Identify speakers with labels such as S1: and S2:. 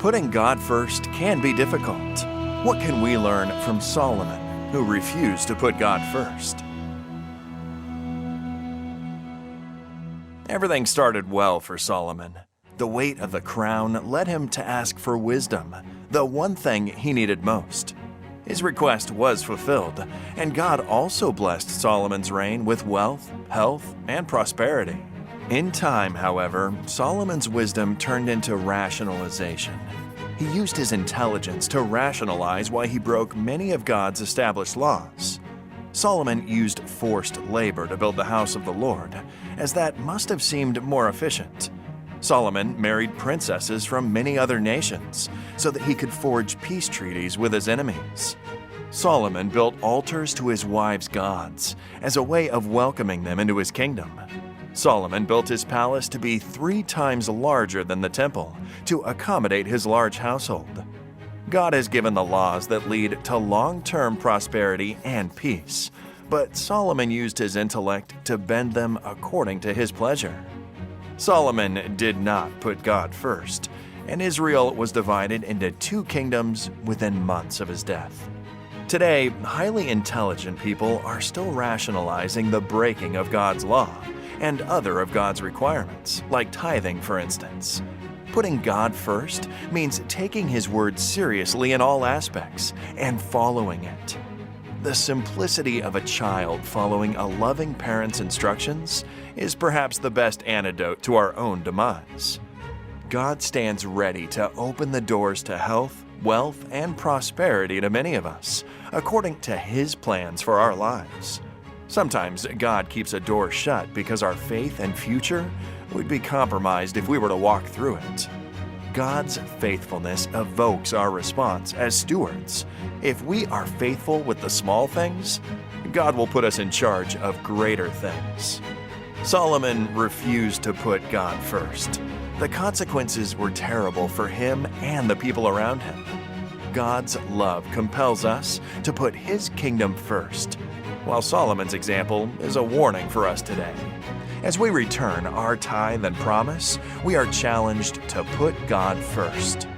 S1: Putting God first can be difficult. What can we learn from Solomon, who refused to put God first? Everything started well for Solomon. The weight of the crown led him to ask for wisdom, the one thing he needed most. His request was fulfilled, and God also blessed Solomon's reign with wealth, health, and prosperity. In time, however, Solomon's wisdom turned into rationalization. He used his intelligence to rationalize why he broke many of God's established laws. Solomon used forced labor to build the house of the Lord, as that must have seemed more efficient. Solomon married princesses from many other nations so that he could forge peace treaties with his enemies. Solomon built altars to his wives' gods as a way of welcoming them into his kingdom. Solomon built his palace to be 3 times larger than the temple to accommodate his large household. God has given the laws that lead to long-term prosperity and peace, but Solomon used his intellect to bend them according to his pleasure. Solomon did not put God first, and Israel was divided into 2 kingdoms within months of his death. Today, highly intelligent people are still rationalizing the breaking of God's law and other of God's requirements, like tithing, for instance. Putting God first means taking His word seriously in all aspects and following it. The simplicity of a child following a loving parent's instructions is perhaps the best antidote to our own demise. God stands ready to open the doors to health, wealth, and prosperity to many of us, according to His plans for our lives. Sometimes God keeps a door shut because our faith and future would be compromised if we were to walk through it. God's faithfulness evokes our response as stewards. If we are faithful with the small things, God will put us in charge of greater things. Solomon refused to put God first. The consequences were terrible for him and the people around him. God's love compels us to put His kingdom first, while Solomon's example is a warning for us today. As we return our tithe and promise, we are challenged to put God first.